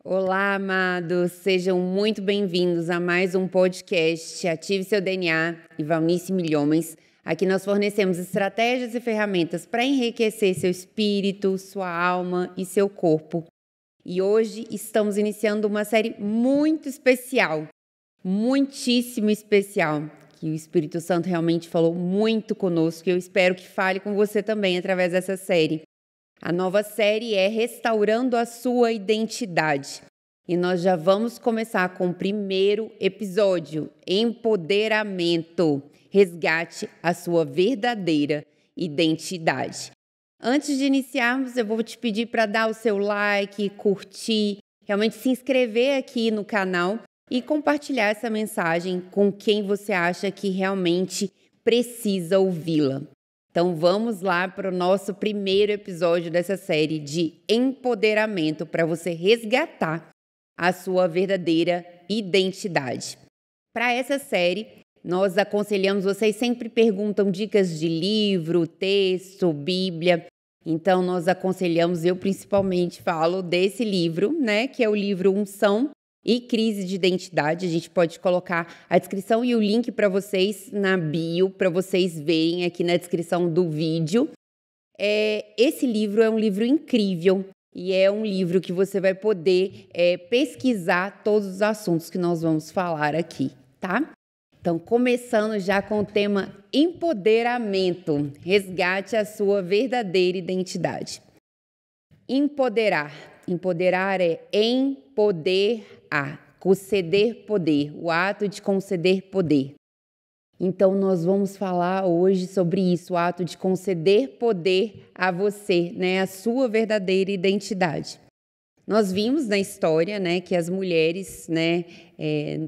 Olá, amados, sejam muito bem-vindos a mais um podcast Ative Seu DNA e Valnice Milhomens. Aqui nós fornecemos estratégias e ferramentas para enriquecer seu espírito, sua alma e seu corpo. E hoje estamos iniciando uma série muito especial, muitíssimo especial, que o Espírito Santo realmente falou muito conosco e eu espero que fale com você também através dessa série. A nova série é Restaurando a Sua Identidade. E nós já vamos começar com o primeiro episódio, Empoderamento. Resgate a sua verdadeira identidade. Antes de iniciarmos, eu vou te pedir para dar o seu like, curtir, realmente se inscrever aqui no canal e compartilhar essa mensagem com quem você acha que realmente precisa ouvi-la. Então vamos lá para o nosso primeiro episódio dessa série de empoderamento para você resgatar a sua verdadeira identidade. Para essa série, nós aconselhamos, vocês sempre perguntam dicas de livro, texto, Bíblia. Então nós aconselhamos, eu principalmente falo desse livro, né, que é o livro Unção e Crise de Identidade. A gente pode colocar a descrição e o link para vocês na bio, para vocês verem aqui na descrição do vídeo. Esse livro é um livro incrível e é um livro que você vai poder pesquisar todos os assuntos que nós vamos falar aqui, tá? Então, começando já com o tema empoderamento, resgate a sua verdadeira identidade. Empoderar. Empoderar é empoderar, conceder poder, o ato de conceder poder. Então, nós vamos falar hoje sobre isso, o ato de conceder poder a você, né, a sua verdadeira identidade. Nós vimos na história, né, que as mulheres, né,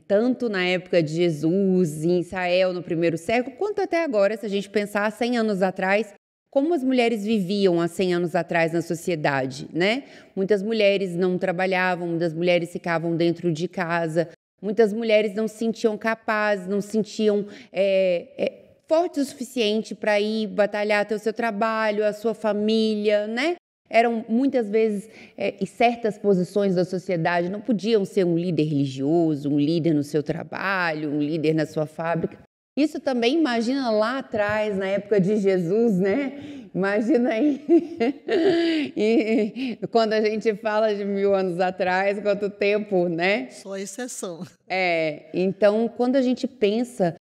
tanto na época de Jesus, em Israel, no primeiro século, quanto até agora, se a gente pensar 100 anos atrás, como as mulheres viviam há 100 anos atrás na sociedade, né? Muitas mulheres não trabalhavam, muitas mulheres ficavam dentro de casa, muitas mulheres não se sentiam capazes, não se sentiam fortes o suficiente para ir batalhar até o seu trabalho, a sua família, né? Eram muitas vezes, em certas posições da sociedade, não podiam ser um líder religioso, um líder no seu trabalho, um líder na sua fábrica. Isso também, imagina lá atrás, na época de Jesus, né? Imagina aí, e quando a gente fala de 1000 anos atrás, quanto tempo, né? Só exceção. Então, quando a gente pensa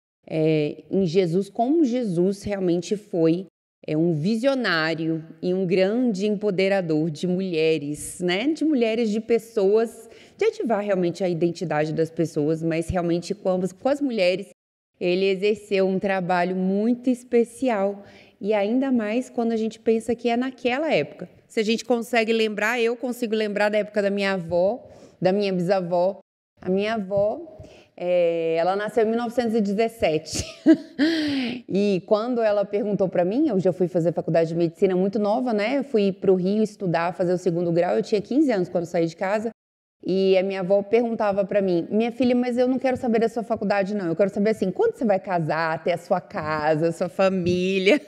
em Jesus, como Jesus realmente foi um visionário e um grande empoderador de mulheres, né? De mulheres, de pessoas, de ativar realmente a identidade das pessoas, mas realmente com as mulheres, ele exerceu um trabalho muito especial e ainda mais quando a gente pensa que é naquela época. Se a gente consegue lembrar, eu consigo lembrar da época da minha avó, da minha bisavó. A minha avó, ela nasceu em 1917 e quando ela perguntou para mim, eu já fui fazer faculdade de medicina muito nova, né? Eu fui para o Rio estudar, fazer o segundo grau, eu tinha 15 anos quando saí de casa. E a minha avó perguntava para mim, minha filha, mas eu não quero saber da sua faculdade, não. Eu quero saber assim, quando você vai casar, ter a sua casa, a sua família?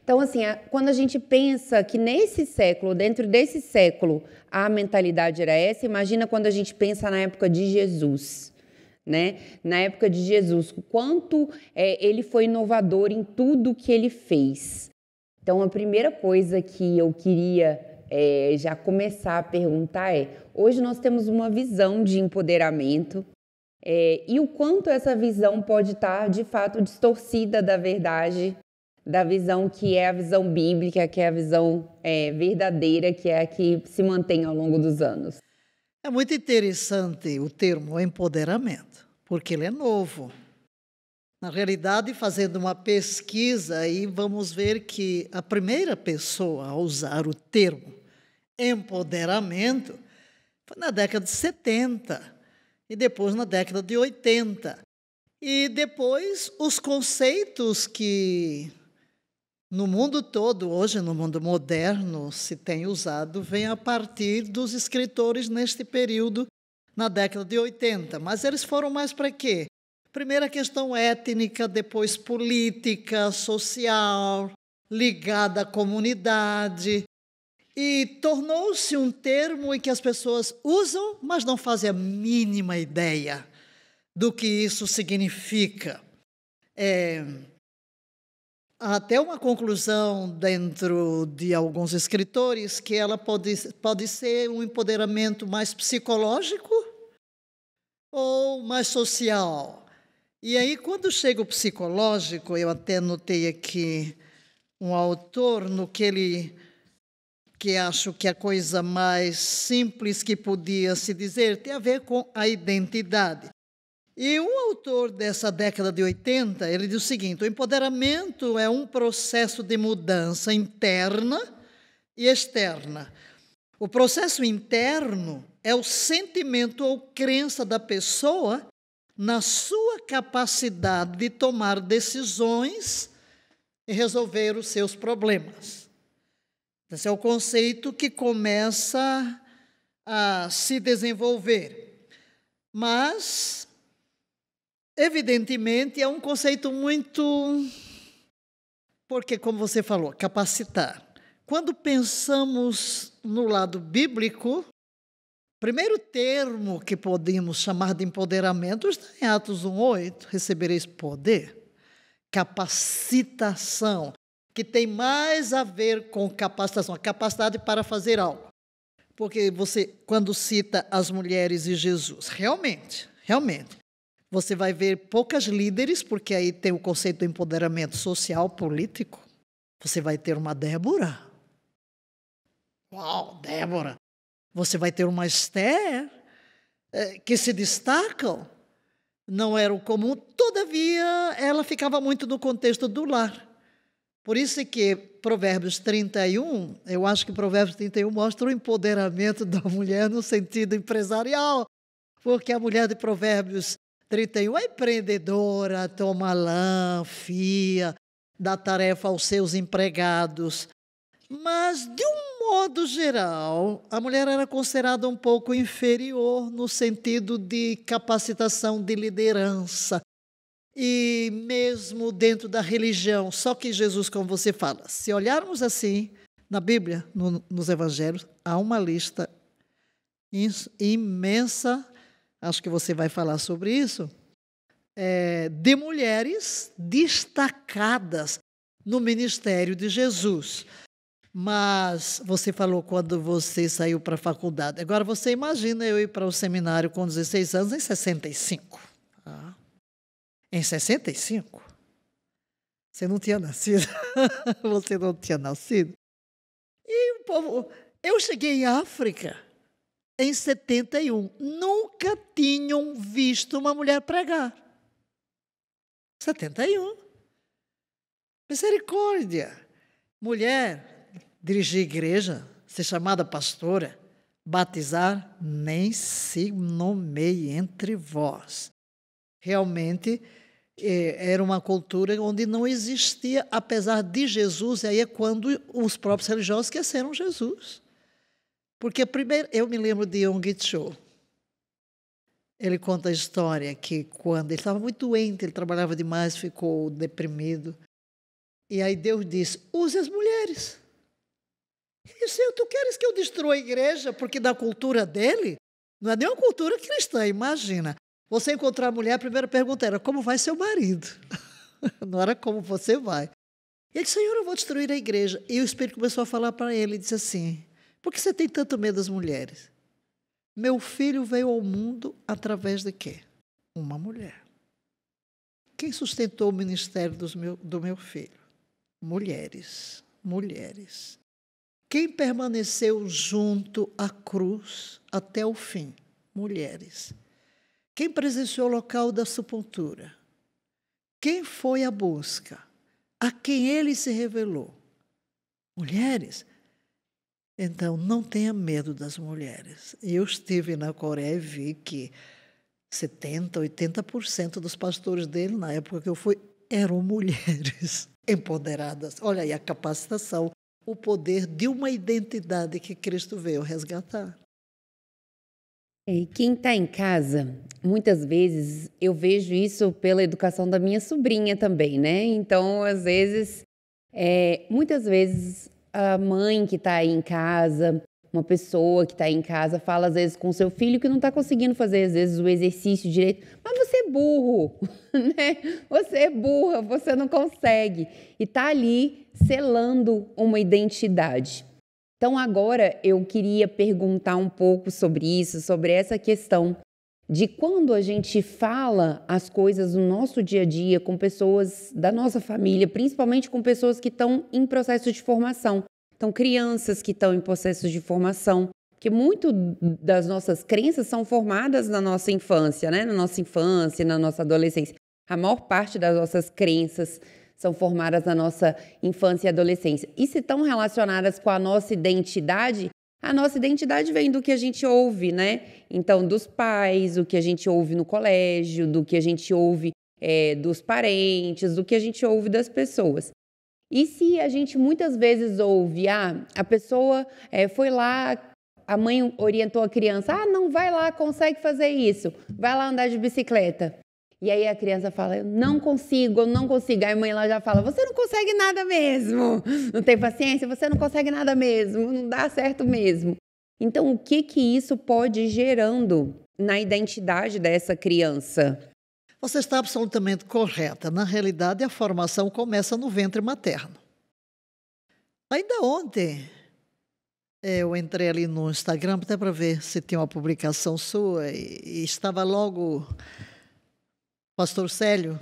Então, assim, quando a gente pensa que nesse século, dentro desse século, a mentalidade era essa, imagina quando a gente pensa na época de Jesus, né? Na época de Jesus, o quanto ele foi inovador em tudo que ele fez. Então, a primeira coisa que eu queria já começar a perguntar hoje nós temos uma visão de empoderamento e o quanto essa visão pode estar, de fato, distorcida da verdade, da visão que é a visão bíblica, que é a visão verdadeira, que é a que se mantém ao longo dos anos. É muito interessante o termo empoderamento, porque ele é novo. Na realidade, fazendo uma pesquisa, aí vamos ver que a primeira pessoa a usar o termo empoderamento foi na década de 70 e depois na década de 80. E depois os conceitos que no mundo todo, hoje no mundo moderno, se tem usado, vêm a partir dos escritores neste período, na década de 80. Mas eles foram mais para quê? Primeiro a questão étnica, depois política, social, ligada à comunidade. E tornou-se um termo em que as pessoas usam, mas não fazem a mínima ideia do que isso significa. Há até uma conclusão dentro de alguns escritores que ela pode ser um empoderamento mais psicológico ou mais social. E aí, quando chega o psicológico, eu até notei aqui um autor no que acho que a coisa mais simples que podia se dizer tem a ver com a identidade. E um autor dessa década de 80, ele diz o seguinte: o empoderamento é um processo de mudança interna e externa. O processo interno é o sentimento ou crença da pessoa na sua capacidade de tomar decisões e resolver os seus problemas. Esse é o conceito que começa a se desenvolver. Mas, evidentemente, é um conceito muito... Porque, como você falou, capacitar. Quando pensamos no lado bíblico, o primeiro termo que podemos chamar de empoderamento está em Atos 1:8, recebereis poder. Capacitação, que tem mais a ver com capacitação, a capacidade para fazer algo. Porque você, quando cita as mulheres e Jesus, realmente, você vai ver poucas líderes, porque aí tem o conceito do empoderamento social, político. Você vai ter uma Débora. Uau, Débora! Você vai ter uma Esther, que se destacam. Não era o comum, todavia, ela ficava muito no contexto do lar. Por isso é que Provérbios 31, eu acho que Provérbios 31 mostra o empoderamento da mulher no sentido empresarial, porque a mulher de Provérbios 31 é empreendedora, toma lã, fia, dá tarefa aos seus empregados. Mas, de um modo geral, a mulher era considerada um pouco inferior no sentido de capacitação de liderança. E mesmo dentro da religião, só que Jesus, como você fala, se olharmos assim, na Bíblia, nos Evangelhos, há uma lista imensa, acho que você vai falar sobre isso, de mulheres destacadas no ministério de Jesus. Mas você falou quando você saiu para a faculdade. Agora você imagina eu ir para o seminário com 16 anos em 65. Tá? Em 65? Você não tinha nascido. Você não tinha nascido. E o povo... Eu cheguei em África em 71. Nunca tinham visto uma mulher pregar. 71. Misericórdia. Mulher, dirigir igreja, ser chamada pastora, batizar, nem se nomeie entre vós. Realmente, era uma cultura onde não existia, apesar de Jesus, e aí é quando os próprios religiosos esqueceram Jesus. Porque, primeiro, eu me lembro de Yonggi Cho. Ele conta a história que quando ele estava muito doente, ele trabalhava demais, ficou deprimido. E aí Deus disse, use as mulheres. Ele disse, tu queres que eu destrua a igreja? Porque da cultura dele, não é nem uma cultura cristã, imagina. Você encontrar a mulher, a primeira pergunta era, como vai seu marido? Não era como você vai. E ele disse, Senhor, eu vou destruir a igreja. E o Espírito começou a falar para ele, e disse assim, por que você tem tanto medo das mulheres? Meu filho veio ao mundo através de quê? Uma mulher. Quem sustentou o ministério do meu filho? Mulheres. Quem permaneceu junto à cruz até o fim? Mulheres. Quem presenciou o local da sepultura? Quem foi à busca? A quem ele se revelou? Mulheres. Então, não tenha medo das mulheres. Eu estive na Coreia e vi que 70%, 80% dos pastores dele, na época que eu fui, eram mulheres empoderadas. Olha aí a capacitação, o poder de uma identidade que Cristo veio resgatar. Quem está em casa, muitas vezes, eu vejo isso pela educação da minha sobrinha também, né? Então, às vezes, muitas vezes, a mãe que está aí em casa, uma pessoa que está aí em casa, fala às vezes com seu filho que não está conseguindo fazer às vezes o exercício direito. Mas você é burro, né? Você é burra, você não consegue. E está ali selando uma identidade. Então agora eu queria perguntar um pouco sobre isso, sobre essa questão de quando a gente fala as coisas no nosso dia a dia com pessoas da nossa família, principalmente com pessoas que estão em processo de formação. Então, crianças que estão em processo de formação, porque muito das nossas crenças são formadas na nossa infância, né? Na nossa infância, na nossa adolescência. A maior parte das nossas crenças são formadas na nossa infância e adolescência. E se estão relacionadas com a nossa identidade vem do que a gente ouve, né? Então, dos pais, o que a gente ouve no colégio, do que a gente ouve dos parentes, do que a gente ouve das pessoas. E se a gente muitas vezes ouve, a pessoa foi lá, a mãe orientou a criança, não, vai lá, consegue fazer isso, vai lá andar de bicicleta. E aí a criança fala, eu não consigo. Aí a mãe lá já fala, você não consegue nada mesmo. Não tem paciência, você não consegue nada mesmo, não dá certo mesmo. Então, o que isso pode ir gerando na identidade dessa criança? Você está absolutamente correta. Na realidade, a formação começa no ventre materno. Ainda ontem, eu entrei ali no Instagram até para ver se tinha uma publicação sua e estava logo Pastor Célio.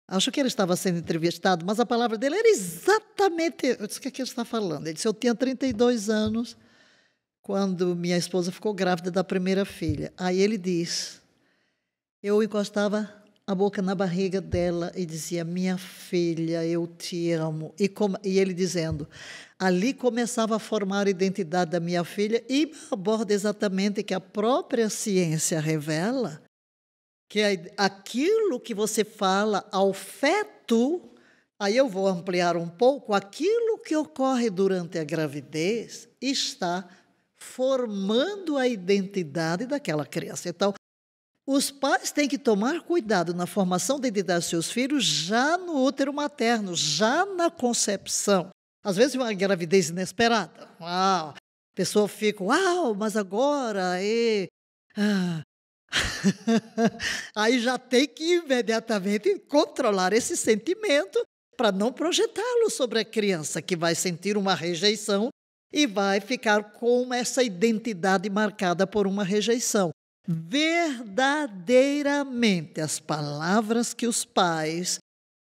Acho que ele estava sendo entrevistado, mas a palavra dele era exatamente... Eu disse, o que é que ele está falando? Ele disse, eu tinha 32 anos quando minha esposa ficou grávida da primeira filha. Aí ele diz, eu encostava a boca na barriga dela e dizia, minha filha, eu te amo. E ele dizendo, ali começava a formar a identidade da minha filha e aborda exatamente que a própria ciência revela que aquilo que você fala ao feto, aí eu vou ampliar um pouco, aquilo que ocorre durante a gravidez está formando a identidade daquela criança. Então, os pais têm que tomar cuidado na formação da identidade dos seus filhos já no útero materno, já na concepção. Às vezes uma gravidez inesperada. Uau, a pessoa fica, mas agora... Aí já tem que imediatamente controlar esse sentimento para não projetá-lo sobre a criança, que vai sentir uma rejeição e vai ficar com essa identidade marcada por uma rejeição. Verdadeiramente, as palavras que os pais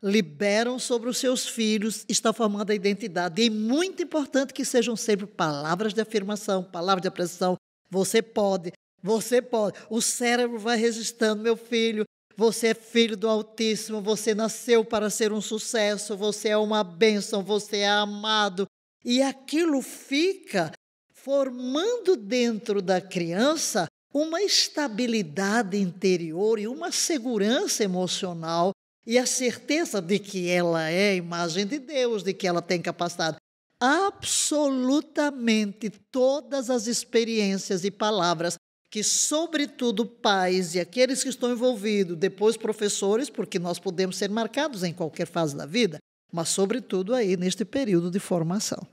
liberam sobre os seus filhos estão formando a identidade. E é muito importante que sejam sempre palavras de afirmação, palavras de apreciação. Você pode. Você pode. O cérebro vai registrando, meu filho, você é filho do Altíssimo, você nasceu para ser um sucesso, você é uma bênção, você é amado. E aquilo fica formando dentro da criança uma estabilidade interior e uma segurança emocional e a certeza de que ela é a imagem de Deus, de que ela tem capacidade. Absolutamente todas as experiências e palavras que, sobretudo, pais e aqueles que estão envolvidos, depois professores, porque nós podemos ser marcados em qualquer fase da vida, mas, sobretudo, aí neste período de formação.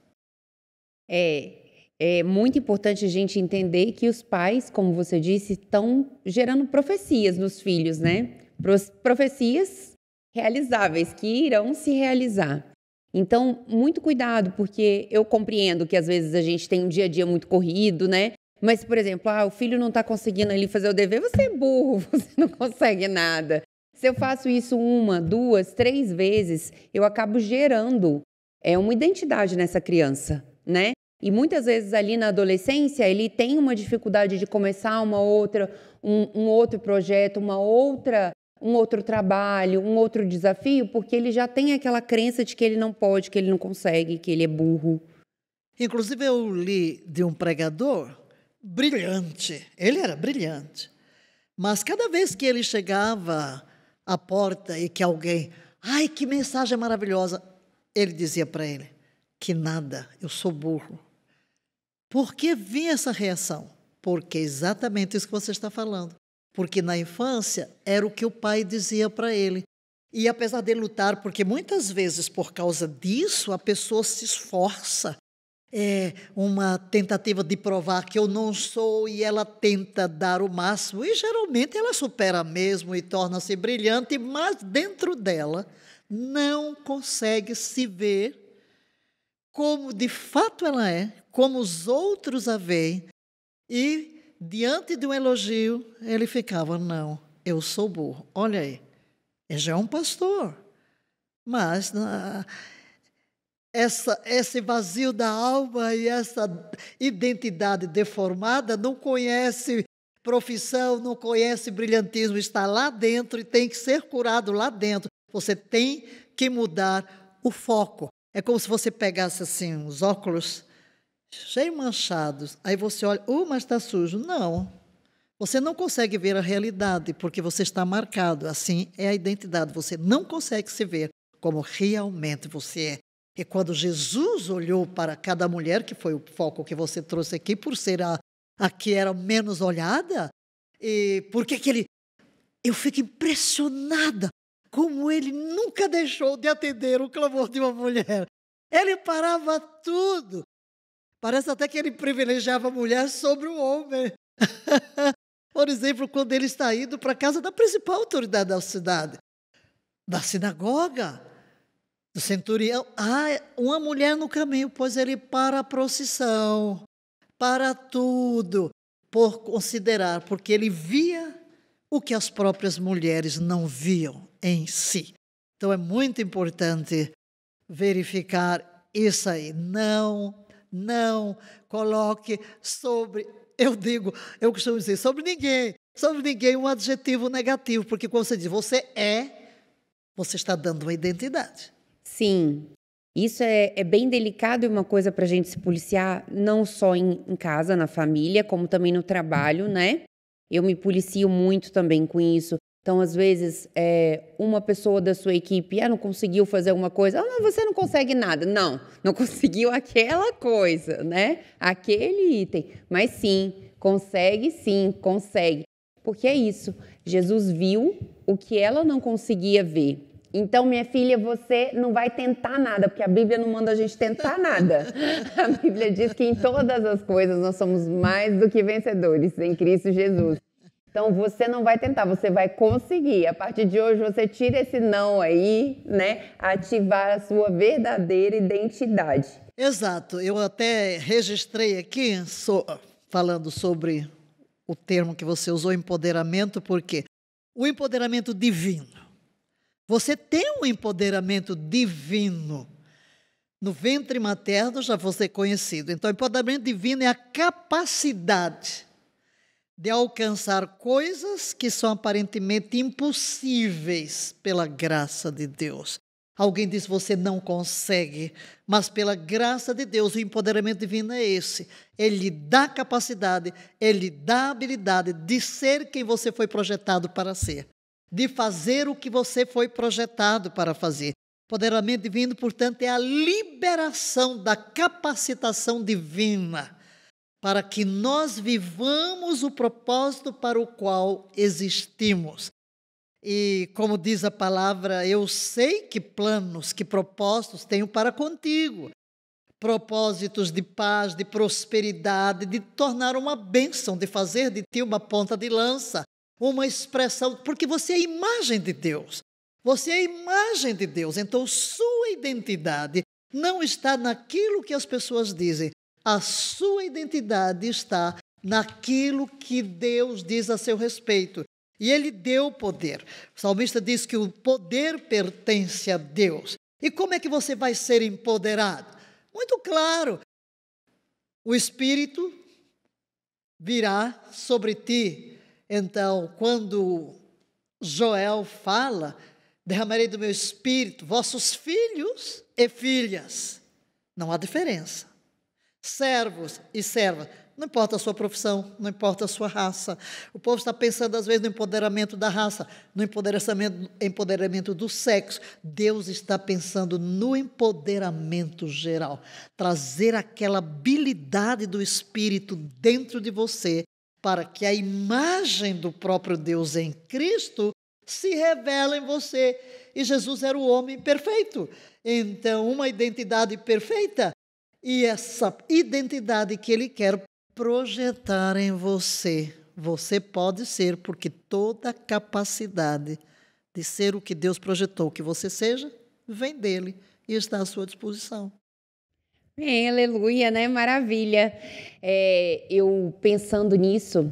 É muito importante a gente entender que os pais, como você disse, estão gerando profecias nos filhos, né? Profecias realizáveis, que irão se realizar. Então, muito cuidado, porque eu compreendo que às vezes a gente tem um dia a dia muito corrido, né? Mas, por exemplo, o filho não está conseguindo ali fazer o dever, você é burro, você não consegue nada. Se eu faço isso 1, 2, 3 vezes, eu acabo gerando uma identidade nessa criança, né? E muitas vezes ali na adolescência, ele tem uma dificuldade de começar um outro projeto, um outro trabalho, um outro desafio, porque ele já tem aquela crença de que ele não pode, que ele não consegue, que ele é burro. Inclusive, eu li de um pregador brilhante, ele era brilhante, mas cada vez que ele chegava à porta e que alguém, que mensagem maravilhosa, ele dizia para ele, que nada, eu sou burro. Por que vinha essa reação? Porque é exatamente isso que você está falando. Porque na infância era o que o pai dizia para ele. E apesar de lutar, porque muitas vezes por causa disso a pessoa se esforça, é uma tentativa de provar que eu não sou e ela tenta dar o máximo e geralmente ela supera mesmo e torna-se brilhante, mas dentro dela não consegue se ver como de fato ela é, como os outros a veem. E diante de um elogio ele ficava, não, eu sou burro. Olha aí, ele já é um pastor, mas esse vazio da alma e essa identidade deformada não conhece profissão, não conhece brilhantismo, está lá dentro e tem que ser curado lá dentro. Você tem que mudar o foco. É como se você pegasse assim os óculos cheios manchados, aí você olha, mas está sujo. Não, você não consegue ver a realidade porque você está marcado. Assim é a identidade, você não consegue se ver como realmente você é. E quando Jesus olhou para cada mulher, que foi o foco que você trouxe aqui, por ser a que era menos olhada, e por que ele... Eu fico impressionada como ele nunca deixou de atender o clamor de uma mulher. Ele parava tudo. Parece até que ele privilegiava a mulher sobre o homem. Por exemplo, quando ele está indo para a casa da principal autoridade da cidade, da sinagoga, do centurião, uma mulher no caminho, pois ele para a procissão, para tudo, por considerar, porque ele via o que as próprias mulheres não viam em si. Então é muito importante verificar isso aí. Não coloque sobre, eu costumo dizer, sobre ninguém um adjetivo negativo, porque quando você diz você está dando uma identidade. Sim, isso é bem delicado e uma coisa para a gente se policiar, não só em casa, na família, como também no trabalho, né? Eu me policio muito também com isso. Então, às vezes, uma pessoa da sua equipe não conseguiu fazer alguma coisa. Mas você não consegue nada. Não conseguiu aquela coisa, né? Aquele item. Mas sim, consegue. Porque é isso. Jesus viu o que ela não conseguia ver. Então, minha filha, você não vai tentar nada, porque a Bíblia não manda a gente tentar nada. A Bíblia diz que em todas as coisas nós somos mais do que vencedores em Cristo Jesus. Então, você não vai tentar, você vai conseguir. A partir de hoje, você tira esse não aí, né? Ativar a sua verdadeira identidade. Exato. Eu até registrei aqui, falando sobre o termo que você usou, empoderamento, porque o empoderamento divino. Você tem um empoderamento divino. No ventre materno já você é conhecido. Então, o empoderamento divino é a capacidade de alcançar coisas que são aparentemente impossíveis pela graça de Deus. Alguém diz você não consegue, mas pela graça de Deus, o empoderamento divino é esse. Ele dá capacidade, ele dá habilidade de ser quem você foi projetado para ser, de fazer o que você foi projetado para fazer. Empoderamento divino, portanto, é a liberação da capacitação divina para que nós vivamos o propósito para o qual existimos. E como diz a palavra, eu sei que planos, que propósitos tenho para contigo. Propósitos de paz, de prosperidade, de tornar uma bênção, de fazer de ti uma ponta de lança, uma expressão, porque você é a imagem de Deus. Você é a imagem de Deus, então sua identidade não está naquilo que as pessoas dizem. A sua identidade está naquilo que Deus diz a seu respeito. E Ele deu poder. O salmista diz que o poder pertence a Deus. E como é que você vai ser empoderado? Muito claro. O Espírito virá sobre ti. Então, quando Joel fala, derramarei do meu Espírito, vossos filhos e filhas. Não há diferença. Servos e servas, não importa a sua profissão, não importa a sua raça. O povo está pensando às vezes no empoderamento da raça, no empoderamento do sexo. Deus está pensando no empoderamento geral, trazer aquela habilidade do Espírito dentro de você, para que a imagem do próprio Deus em Cristo se revela em você. E Jesus era o homem perfeito. Então, uma identidade perfeita, e essa identidade que ele quer projetar em você. Você pode ser, porque toda capacidade de ser o que Deus projetou que você seja, vem dele e está à sua disposição. Aleluia, né? Maravilha. Eu pensando nisso,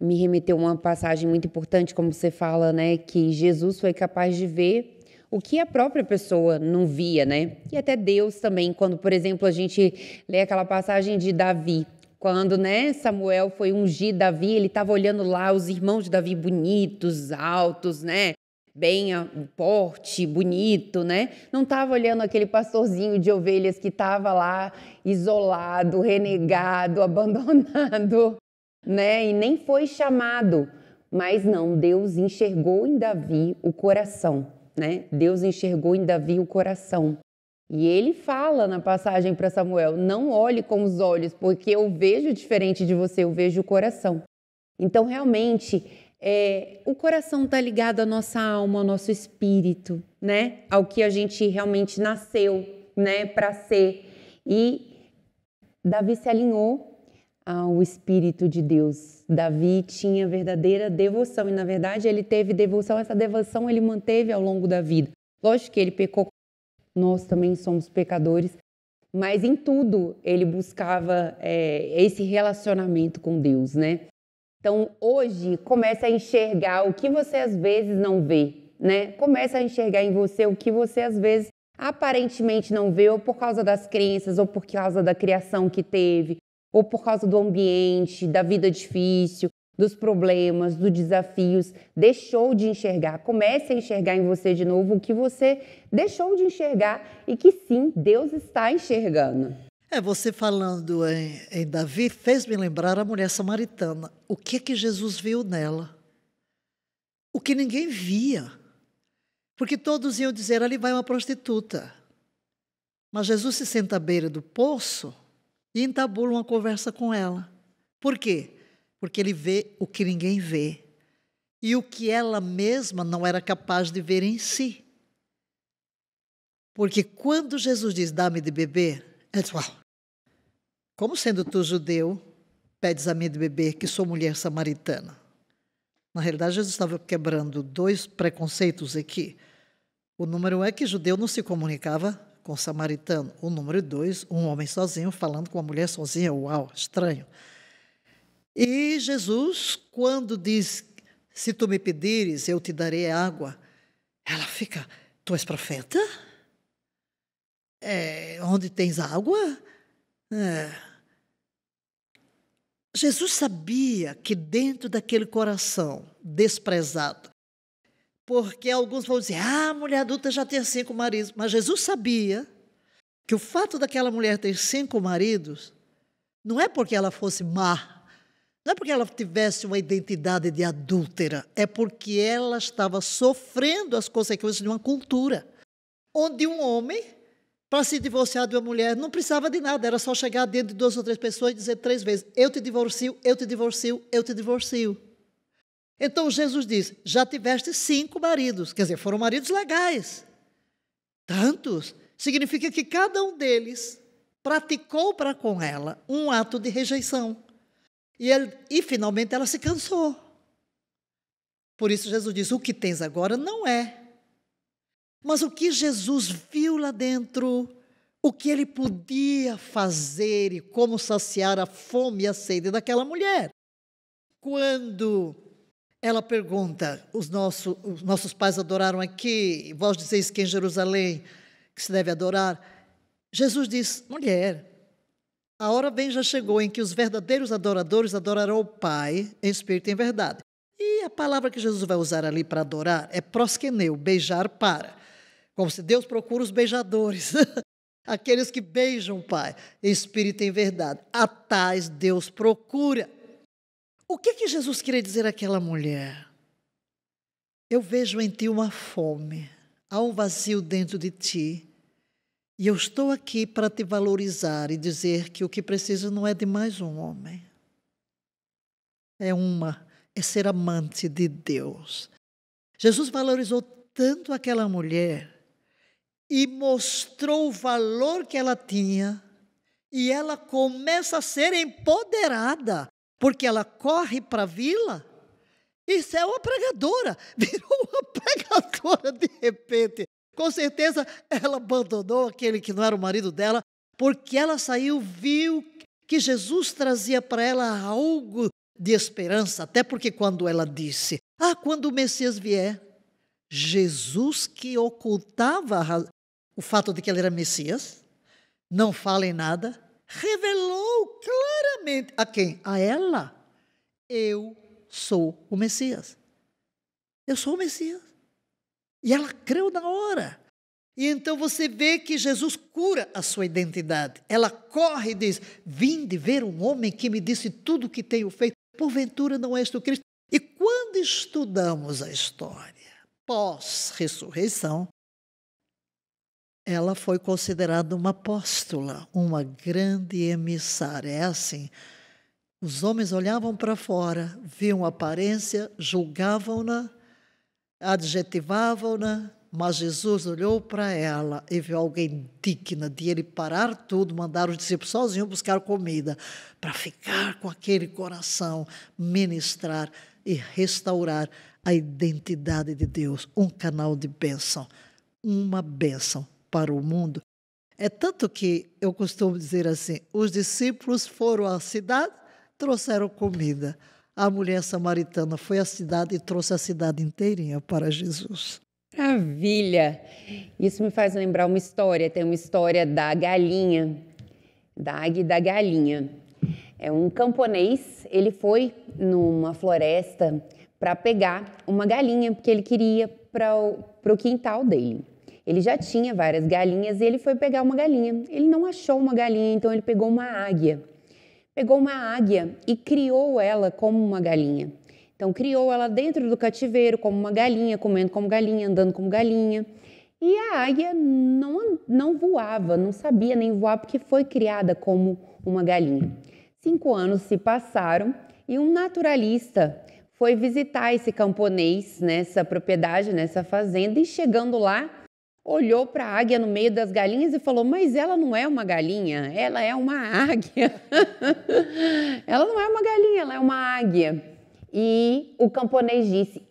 me remeteu uma passagem muito importante, como você fala, né? Que Jesus foi capaz de ver o que a própria pessoa não via, né? E até Deus também, quando, por exemplo, a gente lê aquela passagem de Davi, quando, né, Samuel foi ungir Davi, ele estava olhando lá os irmãos de Davi bonitos, altos, né? Bem porte, bonito, né? Não estava olhando aquele pastorzinho de ovelhas que estava lá isolado, renegado, abandonado, né? E nem foi chamado. Mas não, Deus enxergou em Davi o coração, né? Deus enxergou em Davi o coração. E ele fala na passagem para Samuel: não olhe com os olhos, porque eu vejo diferente de você, eu vejo o coração. Então, realmente, o coração está ligado à nossa alma, ao nosso espírito, né? Ao que a gente realmente nasceu, né, para ser. E Davi se alinhou ao Espírito de Deus. Davi tinha verdadeira devoção e, na verdade, ele teve devoção. Essa devoção ele manteve ao longo da vida. Lógico que ele pecou, nós também somos pecadores, mas em tudo ele buscava esse relacionamento com Deus, né? Então, hoje, comece a enxergar o que você às vezes não vê, né? Comece a enxergar em você o que você às vezes aparentemente não vê, ou por causa das crenças, ou por causa da criação que teve, ou por causa do ambiente, da vida difícil, dos problemas, dos desafios. Deixou de enxergar. Comece a enxergar em você de novo o que você deixou de enxergar e que sim, Deus está enxergando. Você falando em Davi, fez-me lembrar a mulher samaritana. O que Jesus viu nela? O que ninguém via. Porque todos iam dizer, ali vai uma prostituta. Mas Jesus se senta à beira do poço e entabula uma conversa com ela. Por quê? Porque ele vê o que ninguém vê. E o que ela mesma não era capaz de ver em si. Porque quando Jesus diz, dá-me de beber, ela diz, uau, como sendo tu judeu, pedes a mim de beber, que sou mulher samaritana? Na realidade, Jesus estava quebrando dois preconceitos aqui. O número um é que judeu não se comunicava com samaritano. O número dois, um homem sozinho falando com uma mulher sozinha. Uau, estranho. E Jesus, quando diz, se tu me pedires, eu te darei água, ela fica, tu és profeta? Onde tens água? Jesus sabia que dentro daquele coração desprezado, porque alguns vão dizer, a mulher adulta já tem 5 maridos, mas Jesus sabia que o fato daquela mulher ter 5 maridos não é porque ela fosse má, não é porque ela tivesse uma identidade de adúltera, é porque ela estava sofrendo as consequências de uma cultura, onde um homem, para se divorciar de uma mulher, não precisava de nada, era só chegar dentro de 2 ou 3 pessoas e dizer 3 vezes, eu te divorcio, eu te divorcio, eu te divorcio. Então Jesus diz, já tiveste 5 maridos, quer dizer, foram maridos legais. Tantos, significa que cada um deles praticou para com ela um ato de rejeição. E finalmente ela se cansou. Por isso Jesus diz, o que tens agora não é. Mas o que Jesus viu lá dentro, o que ele podia fazer e como saciar a fome e a sede daquela mulher. Quando ela pergunta, os nossos pais adoraram aqui, vós dizeis que em Jerusalém que se deve adorar. Jesus diz, mulher, a hora bem já chegou em que os verdadeiros adoradores adorarão o Pai em espírito e em verdade. E a palavra que Jesus vai usar ali para adorar é proskeneu, beijar para. Como se Deus procura os beijadores, aqueles que beijam o Pai em espírito e em verdade. A tais Deus procura. O que Jesus queria dizer àquela mulher? Eu vejo em ti uma fome, há um vazio dentro de ti. E eu estou aqui para te valorizar e dizer que o que precisa não é de mais um homem. É ser amante de Deus. Jesus valorizou tanto aquela mulher e mostrou o valor que ela tinha, e ela começa a ser empoderada, porque ela corre para a vila. Isso é uma pregadora, virou uma pregadora de repente. Com certeza ela abandonou aquele que não era o marido dela, porque ela saiu, viu que Jesus trazia para ela algo de esperança, até porque quando ela disse, quando o Messias vier, Jesus, que ocultava o fato de que ele era Messias, não fala em nada, revelou claramente a quem? A ela. Eu sou o Messias. Eu sou o Messias. E ela creu na hora. E então você vê que Jesus cura a sua identidade. Ela corre e diz, vinde ver um homem que me disse tudo o que tenho feito. Porventura não és tu Cristo? E quando estudamos a história pós-ressurreição, ela foi considerada uma apóstola, uma grande emissária. É assim, os homens olhavam para fora, viam a aparência, julgavam-na, adjetivavam-na, mas Jesus olhou para ela e viu alguém digna de ele parar tudo, mandar os discípulos sozinhos buscar comida, para ficar com aquele coração, ministrar e restaurar a identidade de Deus, um canal de bênção, uma bênção para o mundo. É tanto que eu costumo dizer assim, os discípulos foram à cidade, trouxeram comida. A mulher samaritana foi à cidade e trouxe a cidade inteirinha para Jesus. Maravilha! Isso me faz lembrar uma história, tem uma história da galinha, da águia e da galinha. É um camponês, ele foi numa floresta para pegar uma galinha, porque ele queria para o quintal dele. Ele já tinha várias galinhas e ele foi pegar uma galinha. Ele não achou uma galinha, então ele pegou uma águia. Pegou uma águia e criou ela como uma galinha. Então, criou ela dentro do cativeiro como uma galinha, comendo como galinha, andando como galinha. E a águia não voava, não sabia nem voar, porque foi criada como uma galinha. 5 anos se passaram e um naturalista foi visitar esse camponês nessa propriedade, nessa fazenda, e chegando lá, olhou para a águia no meio das galinhas e falou, mas ela não é uma galinha, ela é uma águia. Ela não é uma galinha, ela é uma águia. E o camponês disse,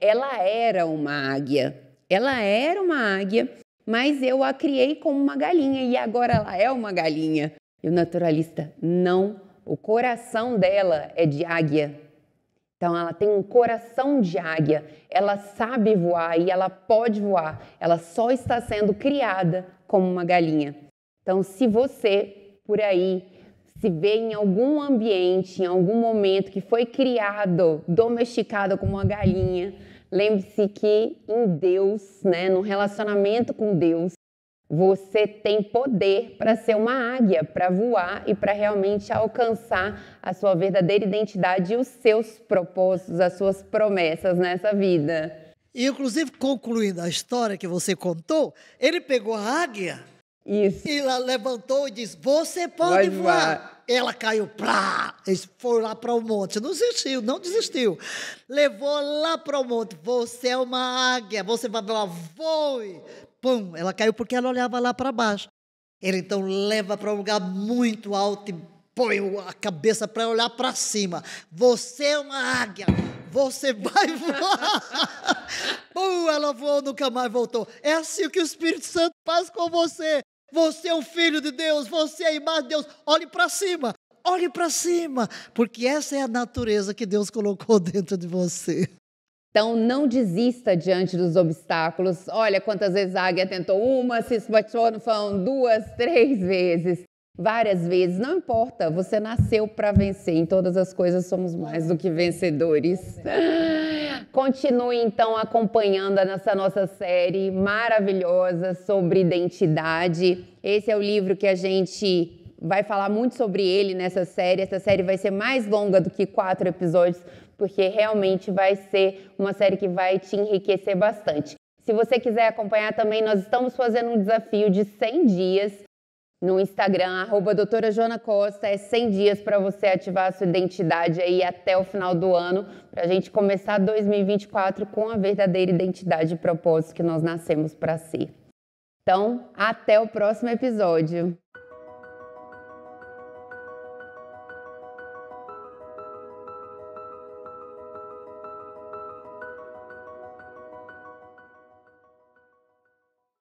ela era uma águia. Ela era uma águia, mas eu a criei como uma galinha e agora ela é uma galinha. E o naturalista, não, o coração dela é de águia. Então, ela tem um coração de águia, ela sabe voar e ela pode voar, ela só está sendo criada como uma galinha. Então, se você, por aí, se vê em algum ambiente, em algum momento que foi criado, domesticado como uma galinha, lembre-se que em Deus, no relacionamento com Deus, você tem poder para ser uma águia, para voar e para realmente alcançar a sua verdadeira identidade e os seus propósitos, as suas promessas nessa vida. E, inclusive, concluindo a história que você contou, ele pegou a águia e ela levantou e disse, você pode voar. Ela caiu, eles foram lá para o monte, não desistiu. Levou lá para o monte, você é uma águia, você vai voar, voe. Pum, ela caiu porque ela olhava lá para baixo. Ele então leva para um lugar muito alto e põe a cabeça para olhar para cima. Você é uma águia, você vai voar. Pum, ela voou, nunca mais voltou. É assim que o Espírito Santo faz com você. Você é um filho de Deus, você é a imagem de Deus. Olhe para cima, porque essa é a natureza que Deus colocou dentro de você. Então, não desista diante dos obstáculos. Olha quantas vezes a águia tentou, uma, se esbatou no chão, 2, 3 vezes, várias vezes. Não importa, você nasceu para vencer. Em todas as coisas somos mais do que vencedores. Continue, então, acompanhando essa nossa série maravilhosa sobre identidade. Esse é o livro que a gente vai falar muito sobre ele nessa série. Essa série vai ser mais longa do que 4 episódios, porque realmente vai ser uma série que vai te enriquecer bastante. Se você quiser acompanhar também, nós estamos fazendo um desafio de 100 dias no Instagram, @doutora Joana Costa. É 100 dias para você ativar a sua identidade aí até o final do ano, para a gente começar 2024 com a verdadeira identidade e propósito que nós nascemos para ser. Então, até o próximo episódio.